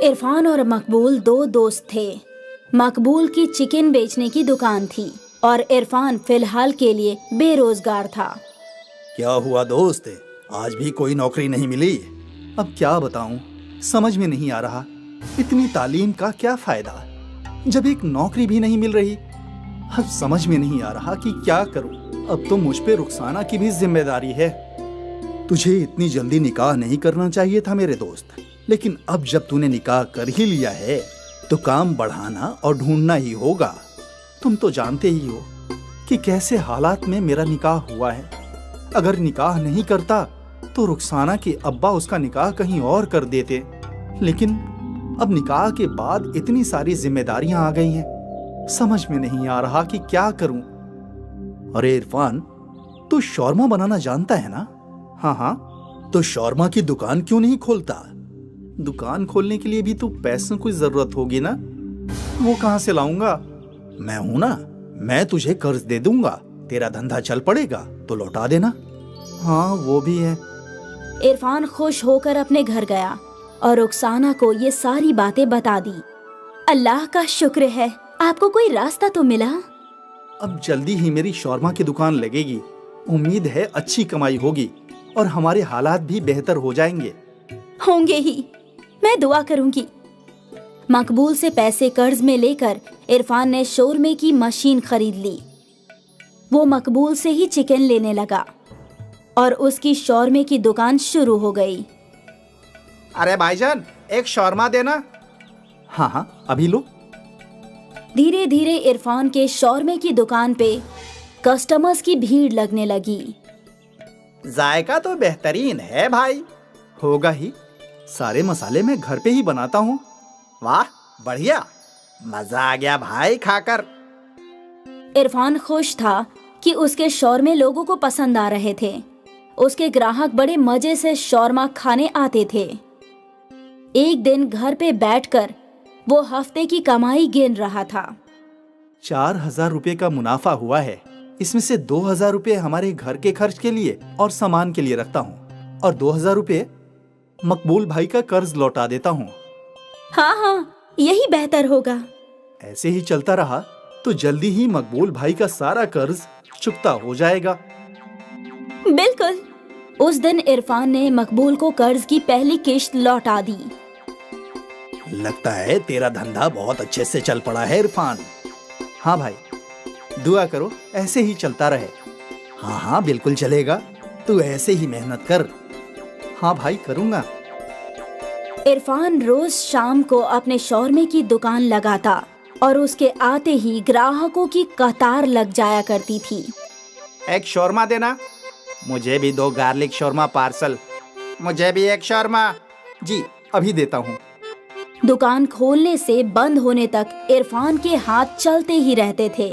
इरफान और मकबूल दो दोस्त थे। मकबूल की चिकन बेचने की दुकान थी और इरफान फिलहाल के लिए बेरोजगार था। क्या हुआ दोस्त, आज भी कोई नौकरी नहीं मिली? अब क्या बताऊं, समझ में नहीं आ रहा। इतनी तालीम का क्या फायदा जब एक नौकरी भी नहीं मिल रही। अब समझ में नहीं आ रहा कि क्या करूं। अब तो मुझ पे रुखसाना की भी जिम्मेदारी है। तुझे इतनी जल्दी निकाह नहीं करना चाहिए था मेरे दोस्त, लेकिन अब जब तूने निकाह कर ही लिया है तो काम बढ़ाना और ढूंढना ही होगा। तुम तो जानते ही हो कि कैसे हालात में मेरा निकाह हुआ है। अगर निकाह नहीं करता तो रुखसाना के अब्बा उसका निकाह कहीं और कर देते, लेकिन अब निकाह के बाद इतनी सारी जिम्मेदारियां आ गई हैं, समझ में नहीं आ रहा कि क्या करूं। अरे इरफान, तू शौरमा बनाना जानता है ना? हाँ हाँ, तो शौरमा की दुकान क्यों नहीं खोलता? दुकान खोलने के लिए भी तो पैसों की जरूरत होगी ना, वो कहां से लाऊंगा? मैं हूं ना, मैं तुझे कर्ज दे दूंगा। तेरा धंधा चल पड़ेगा तो लौटा देना। हाँ वो भी है। इरफान खुश होकर अपने घर गया और रुखसाना को ये सारी बातें बता दी। अल्लाह का शुक्र है, आपको कोई रास्ता तो मिला। अब जल्दी ही मेरी शौरमा की दुकान लगेगी। उम्मीद है अच्छी कमाई होगी और हमारे हालात भी बेहतर हो जाएंगे। होंगे ही, मैं दुआ करूंगी। मकबूल से पैसे कर्ज में लेकर इरफान ने शोरमे की मशीन खरीद ली। वो मकबूल से ही चिकन लेने लगा और उसकी शौरमे की दुकान शुरू हो गई। अरे भाईजान, एक शौरमा देना। हाँ हाँ, अभी लो। धीरे धीरे इरफान के शौरमे की दुकान पे कस्टमर्स की भीड़ लगने लगी। जायका तो बेहतरीन है भाई। होगा ही, सारे मसाले मैं घर पे ही बनाता हूँ। वाह बढ़िया, मजा आ गया भाई खाकर। इरफान खुश था कि उसके शौरमे लोगों को पसंद आ रहे थे। उसके ग्राहक बड़े मजे से शौरमा खाने आते थे। एक दिन घर पे बैठकर वो हफ्ते की कमाई गिन रहा था। 4,000 रुपए का मुनाफा हुआ है। इसमें से 2,000 रुपए हमारे घर के खर्च के लिए और सामान के लिए रखता हूँ और 2,000 रुपए मकबूल भाई का कर्ज लौटा देता हूँ। हाँ हाँ, यही बेहतर होगा। ऐसे ही चलता रहा तो जल्दी ही मकबूल भाई का सारा कर्ज चुकता हो जाएगा। बिल्कुल। उस दिन इरफान ने मकबूल को कर्ज की पहली किश्त लौटा दी। लगता है तेरा धंधा बहुत अच्छे से चल पड़ा है इरफान। हाँ भाई, दुआ करो ऐसे ही चलता रहे। हाँ हाँ बिल्कुल चलेगा, तू ऐसे ही मेहनत कर। हाँ भाई करूँगा। इरफान रोज शाम को अपने शौरमे की दुकान लगाता और उसके आते ही ग्राहकों की कतार लग जाया करती थी। एक शौरमा देना। मुझे भी 2 गार्लिक शौरमा पार्सल। मुझे भी एक शौरमा। जी अभी देता हूँ। दुकान खोलने से बंद होने तक इरफान के हाथ चलते ही रहते थे।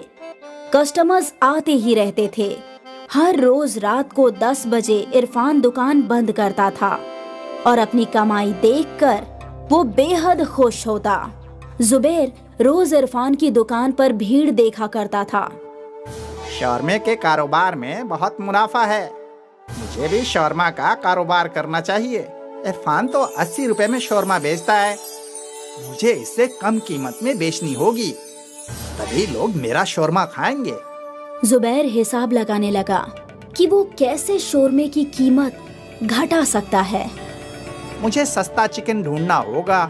कस्टमर्स आते ही रहते थे। हर रोज रात को 10 बजे इरफान दुकान बंद करता था और अपनी कमाई देखकर वो बेहद खुश होता। जुबैर रोज इरफान की दुकान पर भीड़ देखा करता था। शौरमे के कारोबार में बहुत मुनाफा है, मुझे भी शौरमा का कारोबार करना चाहिए। इरफान तो 80 रुपए में शौरमा बेचता है, मुझे इससे कम कीमत में बेचनी होगी, तभी लोग मेरा शौरमा खाएंगे। जुबैर हिसाब लगाने लगा कि वो कैसे शौरमे की कीमत घटा सकता है। मुझे सस्ता चिकन ढूंढना होगा।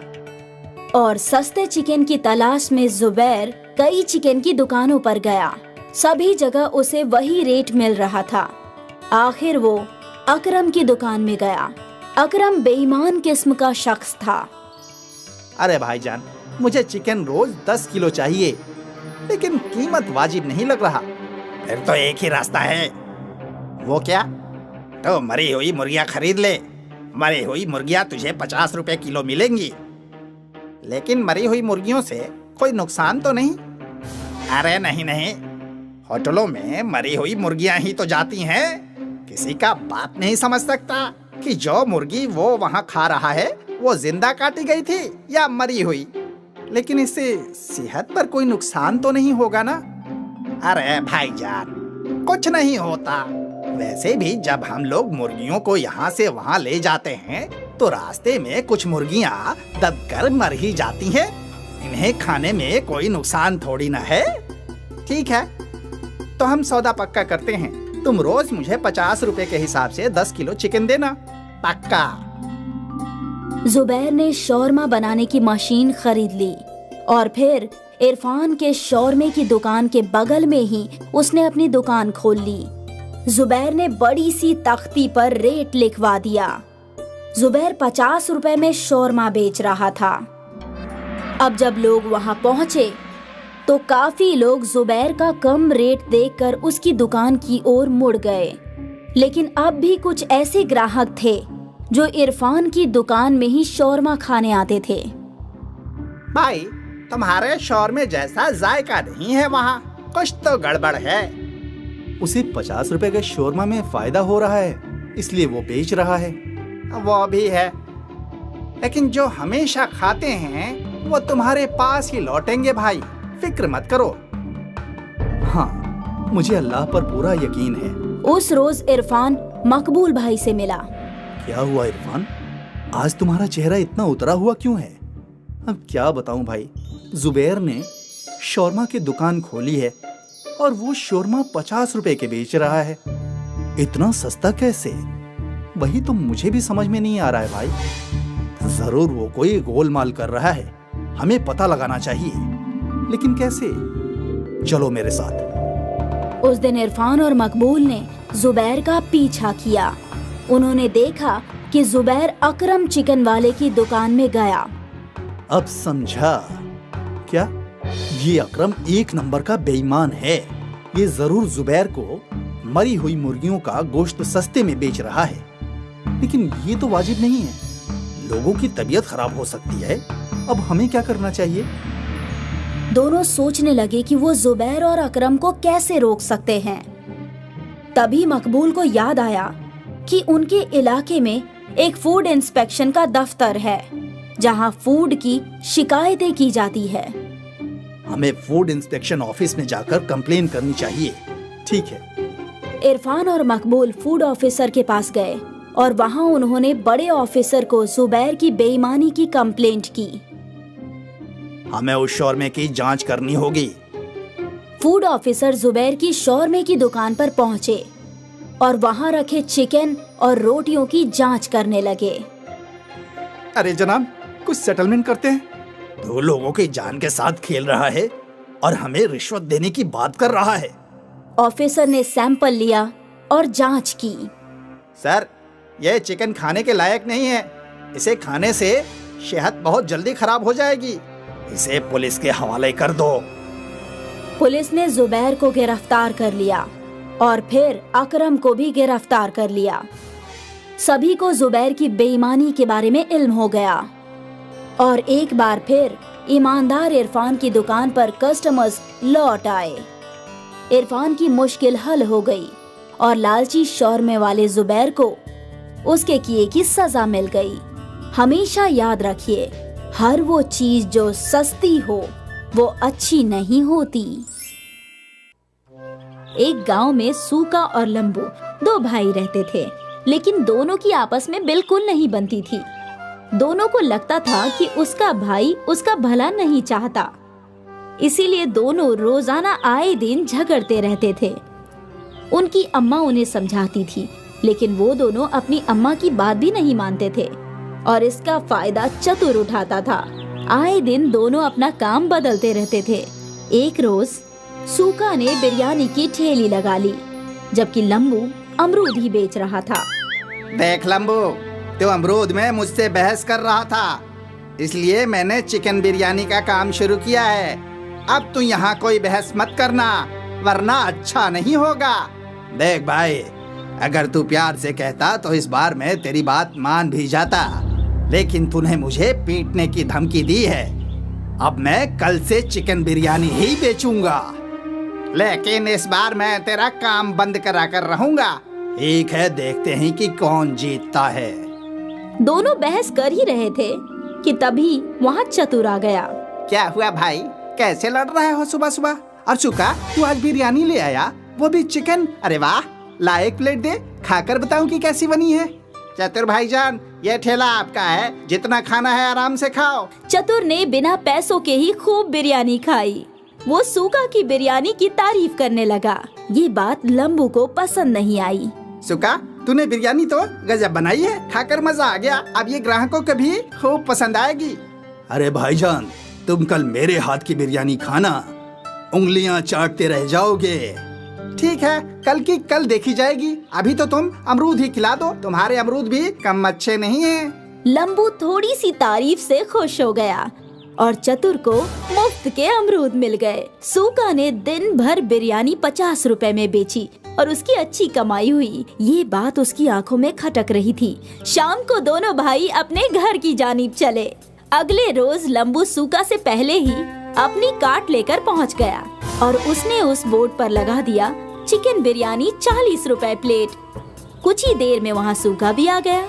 और सस्ते चिकन की तलाश में जुबैर कई चिकन की दुकानों पर गया। सभी जगह उसे वही रेट मिल रहा था। आखिर वो अकरम की दुकान में गया। अकरम बेईमान किस्म का शख्स था। अरे भाईजान, मुझे चिकन रोज 10 किलो चाहिए, लेकिन कीमत वाजिब नहीं लग रहा। फिर तो एक ही रास्ता है। वो क्या? तो मरी हुई मुर्गियाँ खरीद ले। मरी हुई मुर्गियाँ तुझे 50 रुपए किलो मिलेंगी। लेकिन मरी हुई मुर्गियों से कोई नुकसान तो नहीं? अरे नहीं नहीं, होटलों में मरी हुई मुर्गियाँ ही तो जाती हैं। किसी का बात नहीं समझ सकता कि जो मुर्गी वो वहाँ खा रहा है वो जिंदा काटी गई थी या मरी हुई। लेकिन इससे सेहत पर कोई नुकसान तो नहीं होगा ना? अरे भाईजान, कुछ नहीं होता। वैसे भी जब हम लोग मुर्गियों को यहाँ से वहाँ ले जाते हैं तो रास्ते में कुछ मुर्गियां दबकर मर ही जाती हैं। इन्हें खाने में कोई नुकसान थोड़ी ना है। ठीक है, तो हम सौदा पक्का करते हैं। तुम रोज मुझे 50 रुपए के हिसाब से 10 किलो चिकन देना। पक्का। जुबैर ने शौरमा बनाने की मशीन खरीद ली और फिर इरफान के शौरमे की दुकान के बगल में ही उसने अपनी दुकान खोल ली। जुबैर ने बड़ी सी तख्ती पर रेट लिखवा दिया। जुबैर 50 रुपए में शौरमा बेच रहा था। अब जब लोग वहां पहुंचे तो काफी लोग जुबैर का कम रेट देखकर उसकी दुकान की ओर मुड़ गए। लेकिन अब भी कुछ ऐसे ग्राहक थे जो इरफान की दुकान में ही शौरमा खाने आते थे। भाई, तुम्हारे शौरमे जैसा जायका नहीं है वहाँ, कुछ तो गड़बड़ है। उसे 50 रुपए के शौरमा में फायदा हो रहा है, इसलिए वो बेच रहा है। वो भी है, लेकिन जो हमेशा खाते हैं वो तुम्हारे पास ही लौटेंगे भाई, फिक्र मत करो। हाँ, मुझे अल्लाह पर पूरा यकीन है। उस रोज इरफान मकबूल भाई से मिला। क्या हुआ इरफान, आज तुम्हारा चेहरा इतना उतरा हुआ क्यों है? अब क्या बताऊं भाई, जुबैर ने शौरमा की दुकान खोली है और वो शौरमा 50 रुपए के बेच रहा है। इतना सस्ता कैसे? वही तो मुझे भी समझ में नहीं आ रहा है भाई। जरूर वो कोई गोलमाल कर रहा है, हमें पता लगाना चाहिए, लेकिन कैसे? चलो मेरे साथ। उस दिन इरफान और मकबूल ने जुबैर का पीछा किया। उन्होंने देखा कि जुबैर अकरम चिकन वाले की दुकान में गया। अब समझा। क्या ये अकरम एक नंबर का बेईमान है? ये जरूर जुबैर को मरी हुई मुर्गियों का गोश्त सस्ते में बेच रहा है, लेकिन ये तो वाजिब नहीं है। लोगों की तबीयत खराब हो सकती है। अब हमें क्या करना चाहिए? दोनों सोचने लगे कि वो जुबैर और अकरम को कैसे रोक सकते हैं। तभी मकबूल को याद आया कि उनके इलाके में एक फूड इंस्पेक्शन का दफ्तर है, जहां फूड की शिकायतें की जाती है। हमें फूड इंस्पेक्शन ऑफिस में जाकर कंप्लेन करनी चाहिए। ठीक है। इरफान और मकबूल फूड ऑफिसर के पास गए और वहां उन्होंने बड़े ऑफिसर को जुबैर की बेईमानी की कंप्लेंट की। हमें उस शौरमे की जांच करनी होगी। फूड ऑफिसर जुबैर की शौरमे की दुकान पर पहुंचे और वहां रखे चिकन और रोटियों की जांच करने लगे। अरे जनाब, कुछ सेटलमेंट करते हैं। 2 लोगों की जान के साथ खेल रहा है और हमें रिश्वत देने की बात कर रहा है। ऑफिसर ने सैंपल लिया और जांच की। सर, यह चिकन खाने के लायक नहीं है। इसे खाने से सेहत बहुत जल्दी खराब हो जाएगी। इसे पुलिस के हवाले कर दो। पुलिस ने जुबैर को गिरफ्तार कर लिया और फिर अकरम को भी गिरफ्तार कर लिया। सभी को जुबैर की बेईमानी के बारे में इल्म हो गया और एक बार फिर ईमानदार इरफान की दुकान पर कस्टमर्स लौट आए। इरफान की मुश्किल हल हो गई और लालची शौरमे वाले जुबैर को उसके किए की सजा मिल गई। हमेशा याद रखिए, हर वो चीज जो सस्ती हो वो अच्छी नहीं होती। एक गांव में सूका और लंबू 2 भाई रहते थे, लेकिन दोनों की आपस में बिल्कुल नहीं बनती थी। दोनों को लगता था कि उसका भाई उसका भला नहीं चाहता, इसीलिए दोनों रोजाना आए दिन झगड़ते रहते थे। उनकी अम्मा उन्हें समझाती थी, लेकिन वो दोनों अपनी अम्मा की बात भी नहीं मानते थे और इसका फायदा चतुर उठाता था। आए दिन दोनों अपना काम बदलते रहते थे। एक रोज सूका ने बिरयानी की ठेली लगा ली, जबकि लंबू अमरूद ही बेच रहा था। देख लंबू, तू अमरूद में मुझसे बहस कर रहा था, इसलिए मैंने चिकन बिरयानी का काम शुरू किया है। अब तू यहाँ कोई बहस मत करना, वरना अच्छा नहीं होगा। देख भाई, अगर तू प्यार से कहता तो इस बार मैं तेरी बात मान भी जाता, लेकिन तूने मुझे पीटने की धमकी दी है। अब मैं कल से चिकन बिरयानी ही बेचूंगा, लेकिन इस बार मैं तेरा काम बंद करा कर रहूंगा। ठीक है, देखते हैं कि कौन जीतता है। दोनों बहस कर ही रहे थे कि तभी वहाँ चतुर आ गया। क्या हुआ भाई, कैसे लड़ रहे हो सुबह सुबह? और चुका, तू आज बिरयानी ले आया, वो भी चिकन। अरे वाह, ला एक प्लेट दे, खाकर बताऊं कि कैसी बनी है। चतुर भाईजान, ये ठेला आपका है, जितना खाना है आराम से खाओ। चतुर ने बिना पैसों के ही खूब बिरयानी खाई। वो सुका की बिरयानी की तारीफ करने लगा। ये बात लंबू को पसंद नहीं आई। सुका, तूने बिरयानी तो गजब बनाई है, खाकर मजा आ गया। अब ये ग्राहकों को भी खूब पसंद आएगी। अरे भाईजान, तुम कल मेरे हाथ की बिरयानी खाना, उंगलियां चाटते रह जाओगे। ठीक है, कल की कल देखी जाएगी। अभी तो तुम अमरूद ही खिला दो, तुम्हारे अमरूद भी कम अच्छे नहीं हैं। लंबू थोड़ी सी तारीफ से खुश हो गया और चतुर को मुफ्त के अमरूद मिल गए। सूका ने दिन भर बिरयानी 50 रुपए में बेची और उसकी अच्छी कमाई हुई। ये बात उसकी आंखों में खटक रही थी। शाम को दोनों भाई अपने घर की जानिब चले। अगले रोज लंबू सूका से पहले ही अपनी कार्ट लेकर पहुंच गया और उसने उस बोर्ड पर लगा दिया चिकन बिरयानी 40 रुपए प्लेट। कुछ ही देर में वहाँ सूका भी आ गया।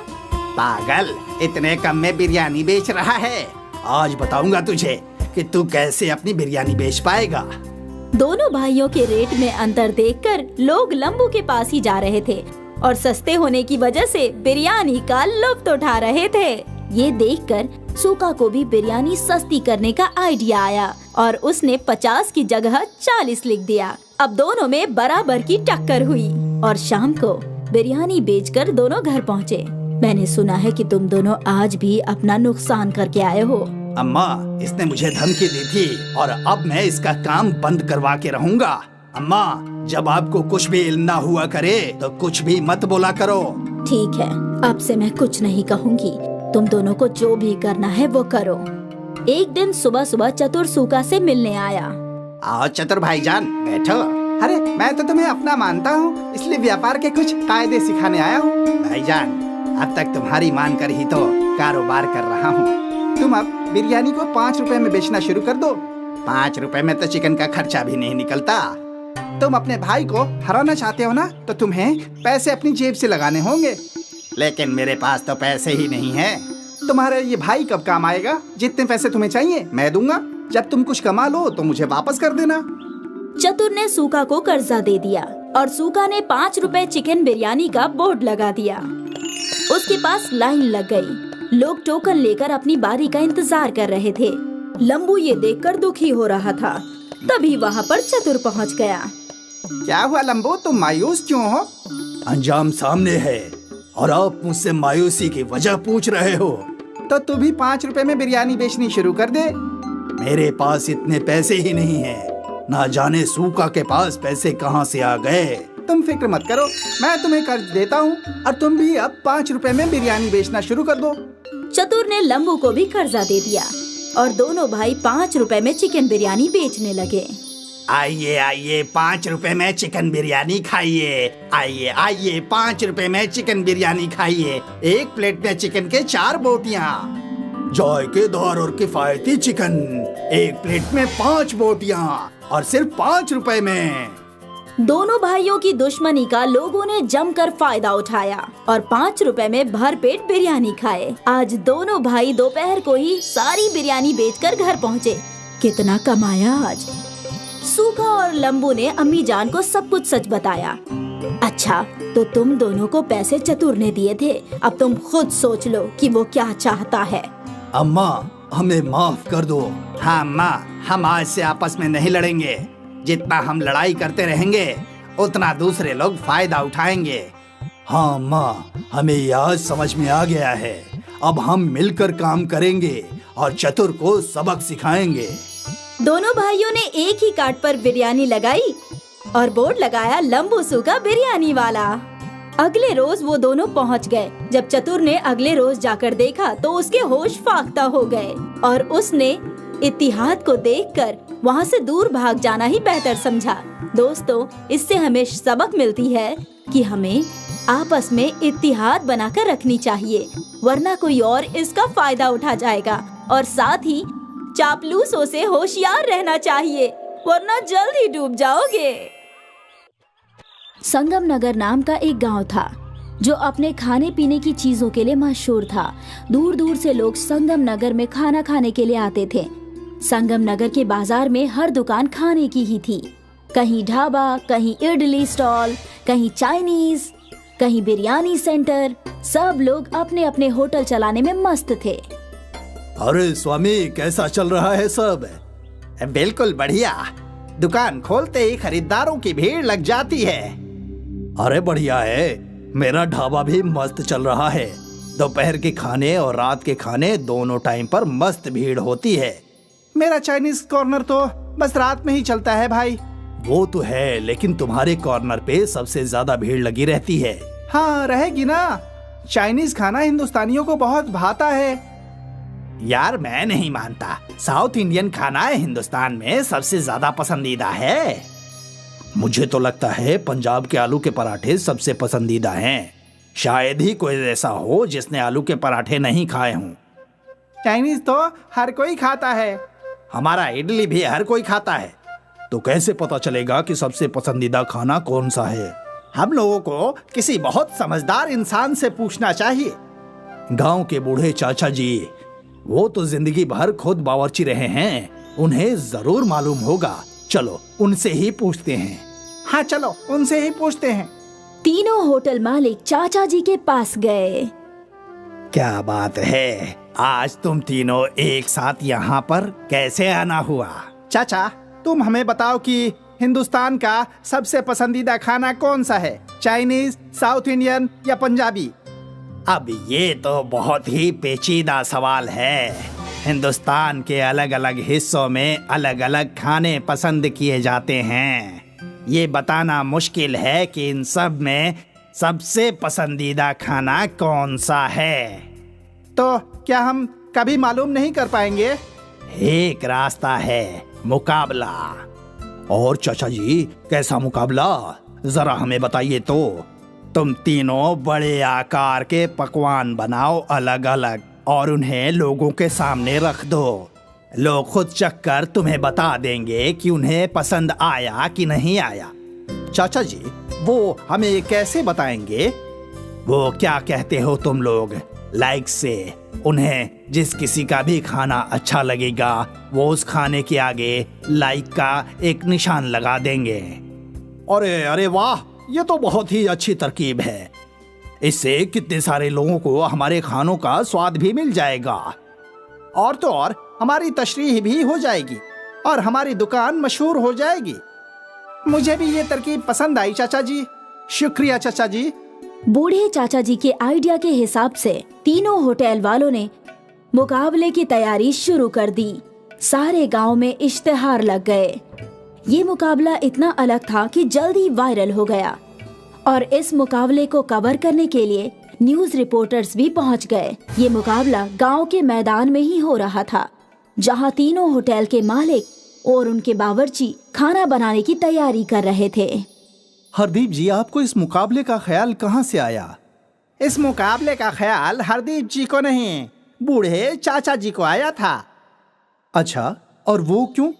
पागल, इतने कम में बिरयानी बेच रहा है। आज बताऊंगा तुझे कि तू कैसे अपनी बिरयानी बेच पाएगा। दोनों भाइयों के रेट में अंतर देखकर लोग लंबू के पास ही जा रहे थे और सस्ते होने की वजह से बिरयानी का लुत्फ उठा रहे थे। ये देखकर सूका को भी बिरयानी सस्ती करने का आइडिया आया और उसने 50 की जगह 40 लिख दिया। अब दोनों में बराबर की टक्कर हुई और शाम को बिरयानी बेचकर दोनों घर पहुँचे। मैंने सुना है कि तुम दोनों आज भी अपना नुकसान करके आए हो। अम्मा, इसने मुझे धमकी दी थी और अब मैं इसका काम बंद करवा के रहूंगा। अम्मा, जब आपको कुछ भी इल्म ना हुआ करे तो कुछ भी मत बोला करो। ठीक है, अब से मैं कुछ नहीं कहूँगी। तुम दोनों को जो भी करना है वो करो। एक दिन सुबह सुबह चतुर सूका से मिलने आया। आओ चतुर भाईजान, बैठो। अरे मैं तो तुम्हें अपना मानता हूँ, इसलिए व्यापार के कुछ कायदे सिखाने आया हूँ। भाईजान, अब तक तुम्हारी मान कर ही तो कारोबार कर रहा हूँ। तुम अब बिरयानी को 5 रुपए में बेचना शुरू कर दो। 5 रुपए में तो चिकन का खर्चा भी नहीं निकलता। तुम अपने भाई को हराना चाहते हो ना, तो तुम्हें पैसे अपनी जेब से लगाने होंगे। लेकिन मेरे पास तो पैसे ही नहीं है। तुम्हारा ये भाई कब काम आएगा? जितने पैसे तुम्हें चाहिए मैं दूंगा। जब तुम कुछ कमा लो तो मुझे वापस कर देना। चतुर ने सूका को कर्जा दे दिया और सूका ने 5 रुपए चिकन बिरयानी का बोर्ड लगा दिया। उसके पास लाइन लग गई। लोग टोकन लेकर अपनी बारी का इंतजार कर रहे थे। लंबू ये देखकर दुखी हो रहा था। तभी वहाँ पर चतुर पहुँच गया। क्या हुआ लंबू, तुम मायूस क्यों हो? अंजाम सामने है और आप मुझसे मायूसी की वजह पूछ रहे हो। तो तू भी 5 रुपए में बिरयानी बेचनी शुरू कर दे। मेरे पास इतने पैसे ही नहीं हैं। ना जाने सूका के पास पैसे कहाँ से आ गए। तुम फिक्र मत करो, मैं तुम्हें कर्ज देता हूँ और तुम भी अब 5 रुपए में बिरयानी बेचना शुरू कर दो। चतुर ने लंबू को भी कर्जा दे दिया और दोनों भाई 5 रुपए में चिकन बिरयानी बेचने लगे। आइए आइए, 5 रुपए में चिकन बिरयानी खाइए। आइए आइए, 5 रुपए में चिकन बिरयानी खाइए। एक प्लेट में चिकन के 4 बोटियाँ, जायकेदार और किफायती चिकन। एक प्लेट में 5 बोटियाँ और सिर्फ 5 रुपए में। दोनों भाइयों की दुश्मनी का लोगों ने जमकर फायदा उठाया और 5 रुपए में भरपेट बिरयानी खाए। आज दोनों भाई दोपहर को ही सारी बिरयानी बेचकर घर पहुँचे। कितना कमाया आज। सूखा और लंबू ने अम्मी जान को सब कुछ सच बताया। अच्छा, तो तुम दोनों को पैसे चतुर ने दिए थे। अब तुम खुद सोच लो कि वो क्या चाहता है। अम्मा, हमें माफ कर दो। हाँ अम्मा, हम आज से आपस में नहीं लड़ेंगे। जितना हम लड़ाई करते रहेंगे उतना दूसरे लोग फायदा उठाएंगे। हाँ अम्मा, हमें ये आज समझ में आ गया है। अब हम मिलकर काम करेंगे और चतुर को सबक सिखाएंगे। दोनों भाइयों ने एक ही कार्ट पर बिरयानी लगाई और बोर्ड लगाया लंबू सूका बिरयानी वाला। अगले रोज वो दोनों पहुंच गए। जब चतुर ने अगले रोज जाकर देखा तो उसके होश फाख्ता हो गए और उसने इत्तिहाद को देखकर वहाँ से दूर भाग जाना ही बेहतर समझा। दोस्तों, इससे हमें सबक मिलती है कि हमें आपस में इत्तिहाद बनाकर रखनी चाहिए, वरना कोई और इसका फायदा उठा जाएगा। और साथ ही चापलूसों से होशियार रहना चाहिए, वरना जल्द ही डूब जाओगे। संगम नगर नाम का एक गांव था जो अपने खाने पीने की चीजों के लिए मशहूर था। दूर दूर से लोग संगम नगर में खाना खाने के लिए आते थे। संगम नगर के बाजार में हर दुकान खाने की ही थी। कहीं ढाबा, कहीं इडली स्टॉल, कहीं चाइनीज, कहीं बिरयानी सेंटर। सब लोग अपने अपने होटल चलाने में मस्त थे। अरे स्वामी, कैसा चल रहा है सब? बिल्कुल बढ़िया। दुकान खोलते ही खरीदारों की भीड़ लग जाती है। अरे बढ़िया है, मेरा ढाबा भी मस्त चल रहा है। दोपहर के खाने और रात के खाने दोनों टाइम पर मस्त भीड़ होती है। मेरा चाइनीज कॉर्नर तो बस रात में ही चलता है भाई। वो तो है, लेकिन तुम्हारे कॉर्नर पे सबसे ज्यादा भीड़ लगी रहती है। हाँ, रहेगी ना। चाइनीज खाना हिंदुस्तानियों को बहुत भाता है। यार मैं नहीं मानता। साउथ इंडियन खाना हिंदुस्तान में सबसे ज्यादा पसंदीदा है। मुझे तो लगता है पंजाब के आलू के पराठे सबसे पसंदीदा हैं। शायद ही कोई ऐसा हो जिसने आलू के पराठे नहीं खाए हों। चाइनीज तो हर कोई खाता है। हमारा इडली भी हर कोई खाता है। तो कैसे पता चलेगा कि सबसे पसंदीदा खाना कौन सा है? हम लोगों को किसी बहुत समझदार इंसान से पूछना चाहिए। गांव के बूढ़े चाचा जी, वो तो जिंदगी भर खुद बावर्ची रहे हैं, उन्हें जरूर मालूम होगा। चलो उनसे ही पूछते हैं। हाँ चलो उनसे ही पूछते हैं। तीनों होटल मालिक चाचा जी के पास गए। क्या बात है, आज तुम तीनों एक साथ यहाँ पर कैसे आना हुआ? चाचा, तुम हमें बताओ कि हिंदुस्तान का सबसे पसंदीदा खाना कौन सा है? चाइनीज, साउथ इंडियन या पंजाबी? अब ये तो बहुत ही पेचीदा सवाल है। हिंदुस्तान के अलग अलग हिस्सों में अलग अलग खाने पसंद किए जाते हैं। ये बताना मुश्किल है कि इन सब में सबसे पसंदीदा खाना कौन सा है। तो क्या हम कभी मालूम नहीं कर पाएंगे? एक रास्ता है, मुकाबला। और चाचा जी, कैसा मुकाबला? जरा हमें बताइए तो। तुम तीनों बड़े आकार के पकवान बनाओ अलग अलग और उन्हें लोगों के सामने रख दो। लोग खुद चखकर तुम्हें बता देंगे कि उन्हें पसंद आया कि नहीं आया। चाचा जी, वो हमें कैसे बताएंगे? वो क्या कहते हो तुम लोग, लाइक से। उन्हें जिस किसी का भी खाना अच्छा लगेगा वो उस खाने के आगे लाइक का एक निशान लगा देंगे। अरे अरे वाह, ये तो बहुत ही अच्छी तरकीब है। इससे कितने सारे लोगों को हमारे खानों का स्वाद भी मिल जाएगा। और तो और हमारी तशरीह भी हो जाएगी और हमारी दुकान मशहूर हो जाएगी। मुझे भी ये तरकीब पसंद आई चाचा जी। शुक्रिया चाचा जी। बूढ़े चाचा जी के आइडिया के हिसाब से तीनों होटल वालों ने मुकाबले की तैयारी शुरू कर दी। सारे गांव में इश्तिहार लग गए। ये मुकाबला इतना अलग था कि जल्दी वायरल हो गया और इस मुकाबले को कवर करने के लिए न्यूज रिपोर्टर्स भी पहुंच गए। ये मुकाबला गांव के मैदान में ही हो रहा था, जहां तीनों होटल के मालिक और उनके बावर्ची खाना बनाने की तैयारी कर रहे थे। हरदीप जी, आपको इस मुकाबले का ख्याल कहाँ से आया? इस मुकाबले का ख्याल हरदीप जी को नहीं, बूढ़े चाचा जी को आया था। अच्छा, और वो क्यों?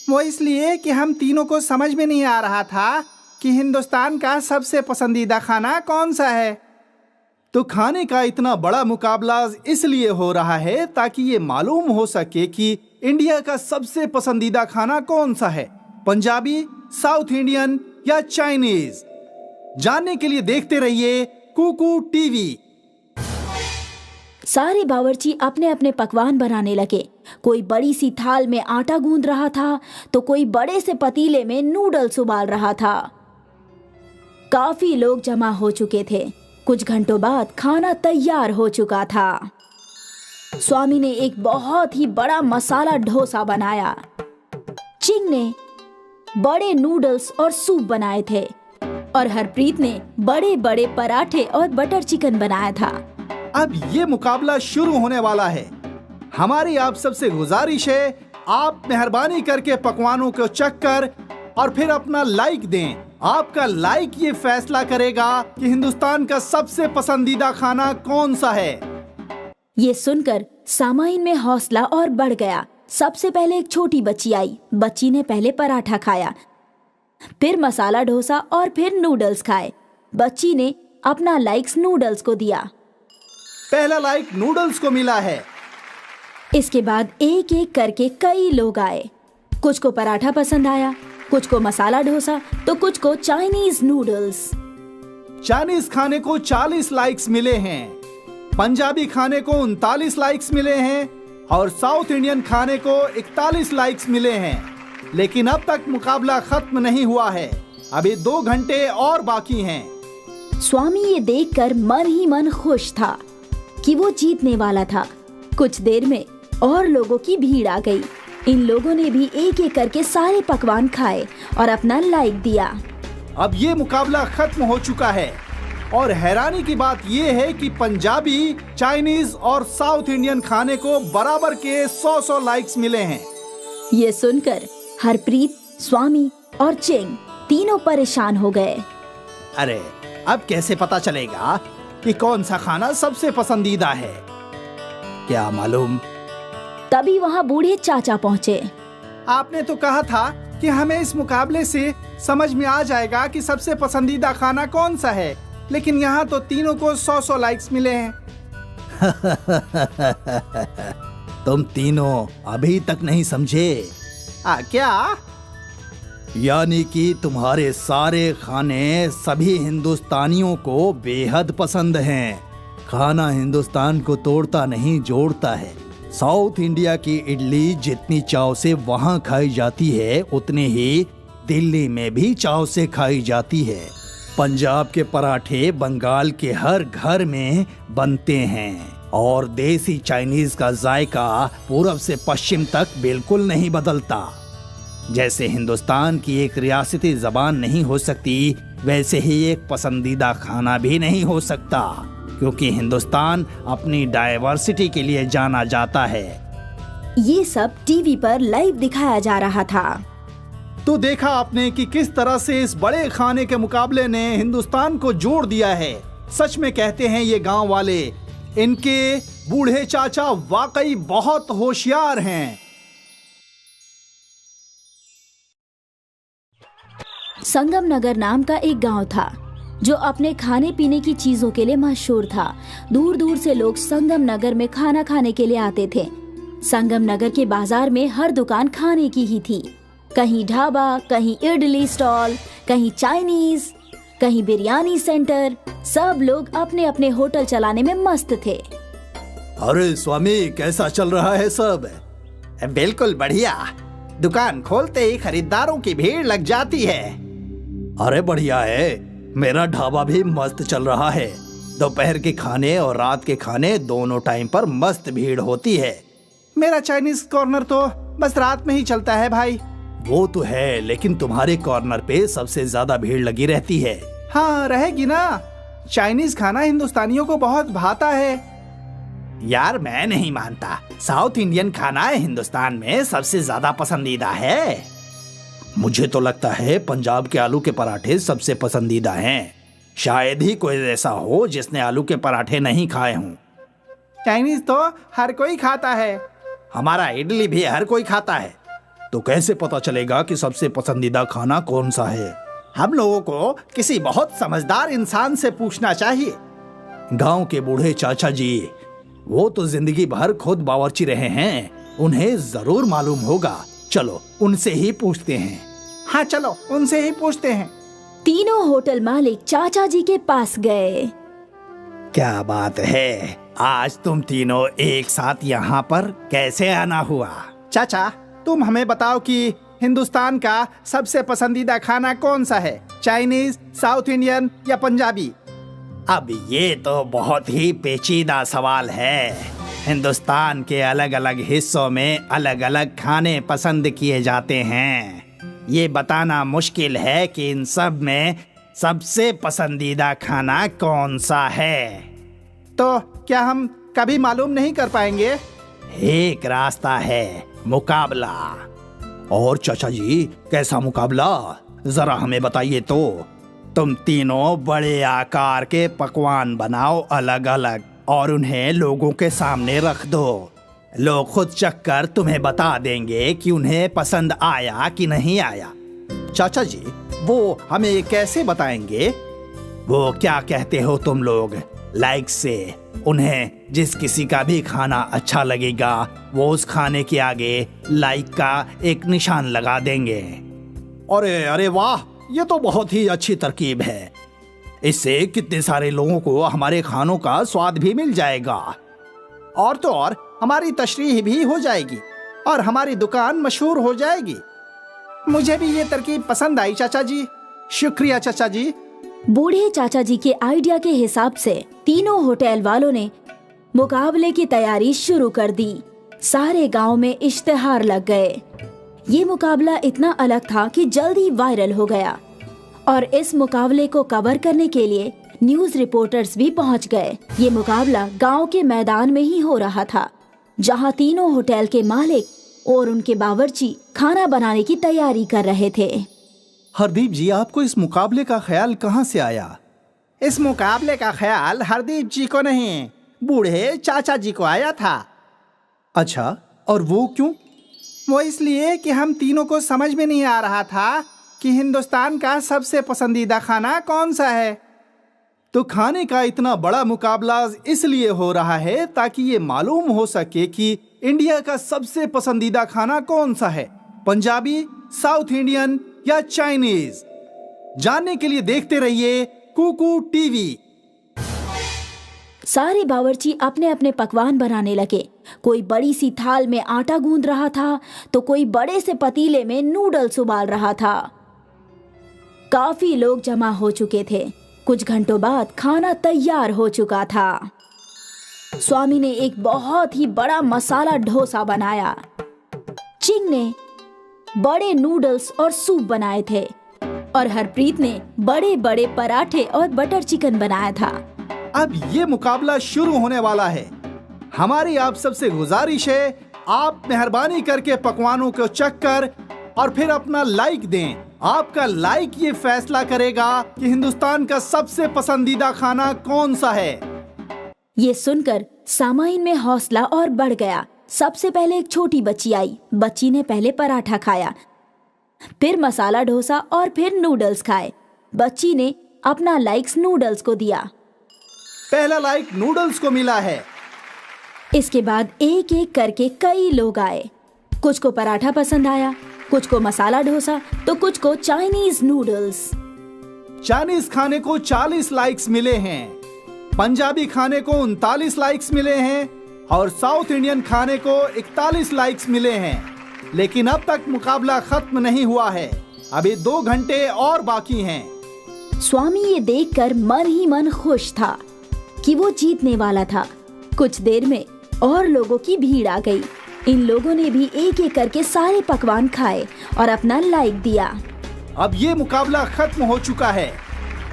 वो इसलिए कि हम तीनों को समझ में नहीं आ रहा था कि हिंदुस्तान का सबसे पसंदीदा खाना कौन सा है। तो खाने का इतना बड़ा मुकाबला इसलिए हो रहा है ताकि ये मालूम हो सके कि इंडिया का सबसे पसंदीदा खाना कौन सा है, पंजाबी, साउथ इंडियन या चाइनीज। जानने के लिए देखते रहिए कुकू टीवी। सारे बावर्ची अपने अपने पकवान बनाने लगे। कोई बड़ी सी थाल में आटा गूंद रहा था तो कोई बड़े से पतीले में नूडल्स उबाल रहा था। काफी लोग जमा हो चुके थे। कुछ घंटों बाद खाना तैयार हो चुका था। स्वामी ने एक बहुत ही बड़ा मसाला डोसा बनाया। चिंग ने बड़े नूडल्स और सूप बनाए थे और हरप्रीत ने बड़े बड़े पराठे और बटर चिकन बनाया था। अब ये मुकाबला शुरू होने वाला है। हमारी आप सबसे गुजारिश है, आप मेहरबानी करके पकवानों को चख कर और फिर अपना लाइक दें। आपका लाइक ये फैसला करेगा कि हिंदुस्तान का सबसे पसंदीदा खाना कौन सा है। ये सुनकर सामाइन में हौसला और बढ़ गया। सबसे पहले एक छोटी बच्ची आई। बच्ची ने पहले पराठा खाया, फिर मसाला डोसा और फिर नूडल्स खाए। बच्ची ने अपना लाइक्स नूडल्स को दिया। पहला लाइक नूडल्स को मिला है। इसके बाद एक एक करके कई लोग आए। कुछ को पराठा पसंद आया, कुछ को मसाला डोसा तो कुछ को चाइनीज नूडल्स। चाइनीज खाने को 40 लाइक्स मिले हैं, पंजाबी खाने को 39 लाइक्स मिले हैं और साउथ इंडियन खाने को 41 लाइक्स मिले हैं। लेकिन अब तक मुकाबला खत्म नहीं हुआ है, अभी 2 घंटे और बाकी हैं। स्वामी ये देखकर मन ही मन खुश था कि वो जीतने वाला था। कुछ देर में और लोगों की भीड़ आ गई। इन लोगों ने भी एक एक करके सारे पकवान खाए और अपना लाइक दिया। अब ये मुकाबला खत्म हो चुका है और हैरानी की बात ये है कि पंजाबी, चाइनीज और साउथ इंडियन खाने को बराबर के 100 लाइक्स मिले हैं। ये सुनकर हरप्रीत, स्वामी और चिंग तीनों परेशान हो गए। अरे अब कैसे पता चलेगा कि कौन सा खाना सबसे पसंदीदा है? क्या मालूम। तभी वहाँ बूढ़े चाचा पहुँचे। आपने तो कहा था कि हमें इस मुकाबले से समझ में आ जाएगा कि सबसे पसंदीदा खाना कौन सा है, लेकिन यहाँ तो तीनों को 100 लाइक्स मिले हैं। तुम तीनों अभी तक नहीं समझे। क्या? यानी कि तुम्हारे सारे खाने सभी हिंदुस्तानियों को बेहद पसंद हैं। खाना हिंदुस्तान को तोड़ता नहीं, जोड़ता है। साउथ इंडिया की इडली जितनी चाव से वहाँ खाई जाती है, उतनी ही दिल्ली में भी चाव से खाई जाती है। पंजाब के पराठे बंगाल के हर घर में बनते हैं और देसी चाइनीज का जायका पूरब से पश्चिम तक बिल्कुल नहीं बदलता। जैसे हिंदुस्तान की एक रियासती जबान नहीं हो सकती, वैसे ही एक पसंदीदा खाना भी नहीं हो सकता, क्योंकि हिंदुस्तान अपनी डाइवर्सिटी के लिए जाना जाता है। ये सब टीवी पर लाइव दिखाया जा रहा था। तो देखा आपने कि किस तरह से इस बड़े खाने के मुकाबले ने हिंदुस्तान को जोड़ दिया है। सच में कहते हैं ये गांव वाले, इनके बूढ़े चाचा वाकई बहुत होशियार हैं। संगम नगर नाम का एक गांव था जो अपने खाने पीने की चीजों के लिए मशहूर था। दूर दूर से लोग संगम नगर में खाना खाने के लिए आते थे। संगम नगर के बाजार में हर दुकान खाने की ही थी। कहीं ढाबा, कहीं इडली स्टॉल, कहीं चाइनीज, कहीं बिरयानी सेंटर। सब लोग अपने अपने होटल चलाने में मस्त थे। अरे स्वामी, कैसा चल रहा है सब? बिल्कुल बढ़िया। दुकान खोलते ही खरीदारों की भीड़ लग जाती है। अरे बढ़िया है, मेरा ढाबा भी मस्त चल रहा है। दोपहर के खाने और रात के खाने दोनों टाइम पर मस्त भीड़ होती है। मेरा चाइनीज कॉर्नर तो बस रात में ही चलता है भाई। वो तो है, लेकिन तुम्हारे कॉर्नर पे सबसे ज्यादा भीड़ लगी रहती है। हाँ, रहेगी ना। चाइनीज खाना हिंदुस्तानियों को बहुत भाता है। यार मैं नहीं मानता। साउथ इंडियन खाना हिंदुस्तान में सबसे ज्यादा पसंदीदा है। मुझे तो लगता है पंजाब के आलू के पराठे सबसे पसंदीदा हैं। शायद ही कोई ऐसा हो जिसने आलू के पराठे नहीं खाए हों। चाइनीज तो हर कोई खाता है। हमारा इडली भी हर कोई खाता है। तो कैसे पता चलेगा कि सबसे पसंदीदा खाना कौन सा है? हम लोगों को किसी बहुत समझदार इंसान से पूछना चाहिए। गांव के बूढ़े चाचा जी, वो तो जिंदगी भर खुद बावर्ची रहे हैं, उन्हें जरूर मालूम होगा। चलो उनसे ही पूछते हैं। हाँ चलो उनसे ही पूछते हैं। तीनों होटल मालिक चाचा जी के पास गए। क्या बात है, आज तुम तीनों एक साथ यहाँ पर कैसे आना हुआ? चाचा, तुम हमें बताओ कि हिंदुस्तान का सबसे पसंदीदा खाना कौन सा है? चाइनीज, साउथ इंडियन या पंजाबी? अब ये तो बहुत ही पेचीदा सवाल है। हिंदुस्तान के अलग अलग हिस्सों में अलग अलग खाने पसंद किए जाते हैं। ये बताना मुश्किल है कि इन सब में सबसे पसंदीदा खाना कौन सा है। तो क्या हम कभी मालूम नहीं कर पाएंगे? एक रास्ता है, मुकाबला। और चाचा जी, कैसा मुकाबला? जरा हमें बताइए तो। तुम तीनों बड़े आकार के पकवान बनाओ अलग अलग और उन्हें लोगों के सामने रख दो। लोग खुद चखकर तुम्हें बता देंगे कि उन्हें पसंद आया कि नहीं आया। चाचा जी, वो हमें कैसे बताएंगे? वो क्या कहते हो तुम लोग, लाइक से। उन्हें जिस किसी का भी खाना अच्छा लगेगा वो उस खाने के आगे लाइक का एक निशान लगा देंगे। अरे अरे वाह, ये तो बहुत ही अच्छी तरकीब है। इससे कितने सारे लोगों को हमारे खानों का स्वाद भी मिल जाएगा। और तो और हमारी तशरीह भी हो जाएगी और हमारी दुकान मशहूर हो जाएगी। मुझे भी ये तरकीब पसंद आई चाचा जी। शुक्रिया चाचा जी। बूढ़े चाचा जी के आइडिया के हिसाब से तीनों होटल वालों ने मुकाबले की तैयारी शुरू कर दी। सारे गांव में इश्तिहार लग गए। ये मुकाबला इतना अलग था कि जल्दी वायरल हो गया और इस मुकाबले को कवर करने के लिए न्यूज रिपोर्टर्स भी पहुंच गए। ये मुकाबला गांव के मैदान में ही हो रहा था, जहां तीनों होटल के मालिक और उनके बावर्ची खाना बनाने की तैयारी कर रहे थे। हरदीप जी, आपको इस मुकाबले का ख्याल कहाँ से आया? इस मुकाबले का ख्याल हरदीप जी को नहीं, बूढ़े चाचा जी को आया था। अच्छा, और वो क्यों? वो इसलिए कि हम तीनों को समझ में नहीं आ रहा था कि हिंदुस्तान का सबसे पसंदीदा खाना कौन सा है। तो खाने का इतना बड़ा मुकाबला इसलिए हो रहा है ताकि ये मालूम हो सके कि इंडिया का सबसे पसंदीदा खाना कौन सा है, पंजाबी, साउथ इंडियन या चाइनीज। जानने के लिए देखते रहिए कुकू टीवी। सारे बावर्ची अपने अपने पकवान बनाने लगे। कोई बड़ी सी थाल में आटा गूंद रहा था तो कोई बड़े से पतीले में नूडल्स उबाल रहा था। काफी लोग जमा हो चुके थे। कुछ घंटों बाद खाना तैयार हो चुका था। स्वामी ने एक बहुत ही बड़ा मसाला डोसा बनाया। चिंग ने बड़े नूडल्स और सूप बनाए थे और हरप्रीत ने बड़े बड़े पराठे और बटर चिकन बनाया था। अब ये मुकाबला शुरू होने वाला है। हमारी आप सबसे गुजारिश है, आप मेहरबानी करके पकवानों को चख कर और फिर अपना लाइक दें। आपका लाइक ये फैसला करेगा कि हिंदुस्तान का सबसे पसंदीदा खाना कौन सा है। ये सुनकर सामाइन में हौसला और बढ़ गया। सबसे पहले एक छोटी बच्ची आई। बच्ची ने पहले पराठा खाया, फिर मसाला डोसा और फिर नूडल्स खाए। बच्ची ने अपना लाइक्स नूडल्स को दिया। पहला लाइक नूडल्स को मिला है। इसके बाद एक एक करके कई लोग आए। कुछ को पराठा पसंद आया, कुछ को मसाला डोसा तो कुछ को चाइनीज नूडल्स। चाइनीज खाने को 40 लाइक्स मिले हैं, पंजाबी खाने को 39 लाइक्स मिले हैं और साउथ इंडियन खाने को 41 लाइक्स मिले हैं। लेकिन अब तक मुकाबला खत्म नहीं हुआ है। अभी 2 घंटे और बाकी हैं। स्वामी ये देखकर मन ही मन खुश था कि वो जीतने वाला था। कुछ देर में और लोगों की भीड़ आ गई। इन लोगों ने भी एक एक करके सारे पकवान खाए और अपना लाइक दिया। अब ये मुकाबला खत्म हो चुका है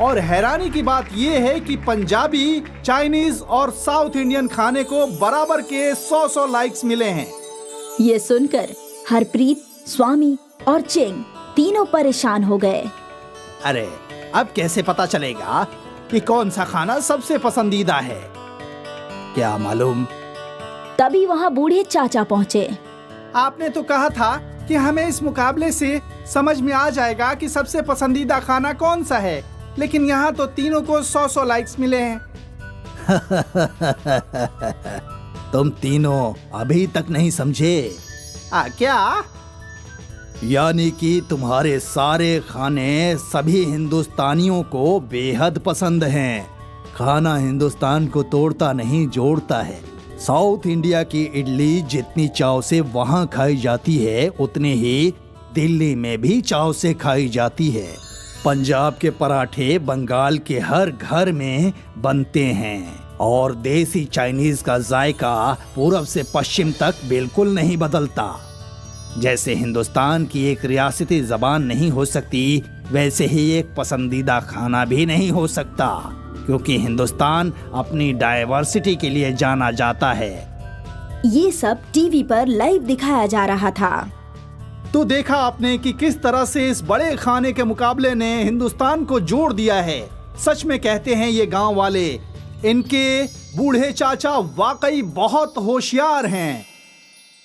और हैरानी की बात ये है कि पंजाबी, चाइनीज और साउथ इंडियन खाने को बराबर के 100 लाइक्स मिले हैं। ये सुनकर हरप्रीत, स्वामी और चिंग तीनों परेशान हो गए। अरे, अब कैसे पता चलेगा कि कौन सा खाना सबसे पसंदीदा है? क्या मालूम। तभी वहाँ बूढ़े चाचा पहुँचे। आपने तो कहा था कि हमें इस मुकाबले से समझ में आ जाएगा कि सबसे पसंदीदा खाना कौन सा है, लेकिन यहाँ तो तीनों को 100 लाइक्स मिले हैं। तुम तीनों अभी तक नहीं समझे। क्या? यानी कि तुम्हारे सारे खाने सभी हिंदुस्तानियों को बेहद पसंद हैं। खाना हिंदुस्तान को तोड़ता नहीं, जोड़ता है। साउथ इंडिया की इडली जितनी चाव से वहाँ खाई जाती है, उतनी ही दिल्ली में भी चाव से खाई जाती है। पंजाब के पराठे बंगाल के हर घर में बनते हैं और देसी चाइनीज का जायका पूरब से पश्चिम तक बिल्कुल नहीं बदलता। जैसे हिंदुस्तान की एक रियासती जबान नहीं हो सकती, वैसे ही एक पसंदीदा खाना भी नहीं हो सकता, क्योंकि हिंदुस्तान अपनी डाइवर्सिटी के लिए जाना जाता है। ये सब टीवी पर लाइव दिखाया जा रहा था। तो देखा आपने कि किस तरह से इस बड़े खाने के मुकाबले ने हिंदुस्तान को जोड़ दिया है। सच में कहते हैं ये गांव वाले, इनके बूढ़े चाचा वाकई बहुत होशियार हैं।